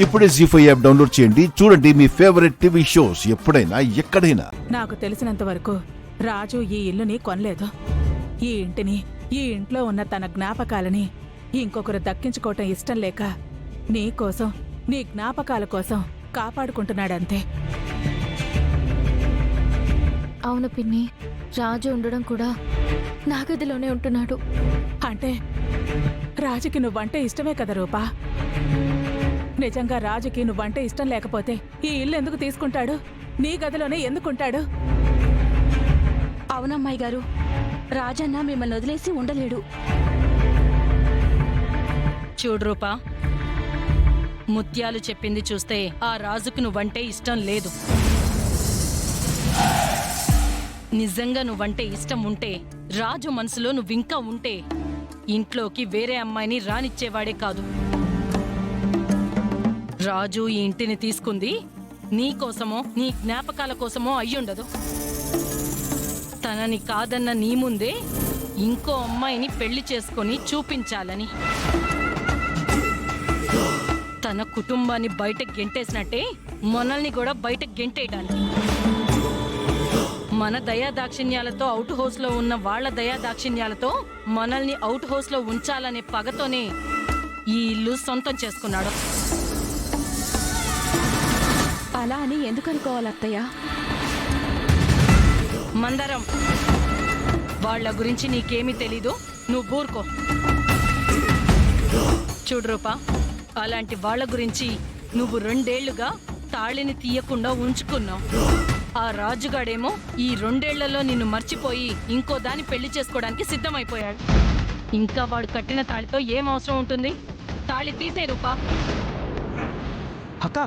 ఇప్పుడే జీ5 app download చేయండి. చూడండి మీ ఫేవరెట్ టీవీ షోస్ ఎప్పుడైనా ఎక్కడైనా. నాకు తెలిసినంత వరకు రాజు ఈ ఇల్లుని కొనలేదు. ఈ ఇంటిని, ఈ ఇంట్లో ఉన్న తన జ్ఞాపకాలని ఇంకొకరు దక్కించుకోవటం ఇష్టం లేక నీ కోసం, నీ జ్ఞాపకాల కోసం కాపాడుకుంటున్నాడంతే. అవును పిన్ని, రాజు ఉండడం కూడా నా గదిలోనే ఉంటున్నాడు. అంటే రాజుకి నువ్వంటే ఇష్టమే కదా రూపా? నిజంగా రాజుకి నువ్వంటే ఇష్టం లేకపోతే ఈ ఇల్లు ఎందుకు తీసుకుంటాడు? నీ గదిలోనే ఎందుకుంటాడు? అవునమ్మాయి గారు, రాజన్న మిమ్మల్ని వదిలేసి ఉండలేడు. చూడు రూపా, ముత్యాలు చెప్పింది చూస్తే ఆ రాజుకు నువ్వంటే ఇష్టం లేదు. నిజంగా నువ్వంటే ఇష్టం ఉంటే, రాజు మనసులో నువ్వింకా ఉంటే ఇంట్లోకి వేరే అమ్మాయిని రానిచ్చేవాడే కాదు. రాజు ఈ ఇంటిని తీసుకుంది నీకోసమో, నీ జ్ఞాపకాల కోసమో అయ్యుండదు. తనని కాదన్న నీ ముందే ఇంకో అమ్మాయిని పెళ్లి చేసుకొని చూపించాలని. తన కుటుంబాన్ని బయటకు గెంటేసినట్టే మనల్ని కూడా బయటకు గెంటేయడానికి. మన దయాదాక్షిణ్యాలతో అవుట్ హౌస్లో ఉన్న వాళ్ల దయాదాక్షిణ్యాలతో మనల్ని అవుట్ హౌస్లో ఉంచాలనే పగతోనే ఈ ఇల్లు సొంతం చేసుకున్నాడు. అలా అని ఎందుకు అనుకోవాలి అత్తయ్య? మందరం, వాళ్ల గురించి నీకేమీ తెలీదు, నువ్వు ఊరుకో. చూడు రూపా, అలాంటి వాళ్ల గురించి నువ్వు 2 ఏళ్లుగా తాళిని తీయకుండా ఉంచుకున్నావు. ఆ రాజుగాడేమో ఈ 2 ఏళ్లలో నిన్ను మర్చిపోయి ఇంకో దాన్ని పెళ్లి చేసుకోవడానికి సిద్ధమైపోయాడు. ఇంకా వాడు కట్టిన తాళితో ఏం అవసరం ఉంటుంది? తాళి తీసే రూపా. అక్క,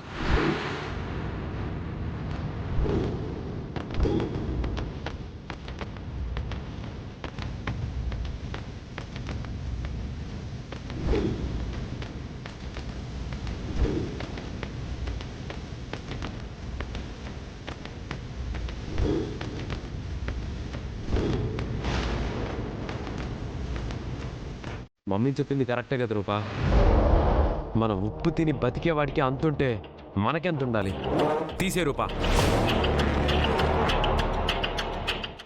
మమ్మీ చెప్పింది కరెక్టే కదా రూపా. మనం ఉప్పు తిని బతికేవాడికి అంతుంటే మనకెంత ఉండాలి? తీసే రూపా,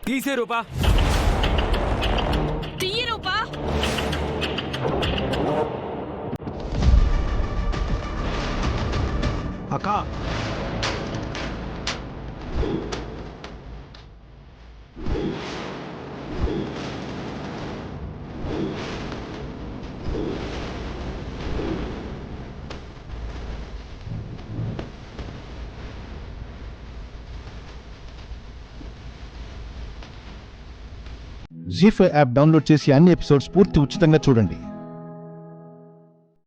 తీసే రూపా, తీయ రూపా. అక్క. జీ5 యాప్ డౌన్లోడ్ చేసి అన్ని ఎపిసోడ్స్ పూర్తి ఉచితంగా చూడండి.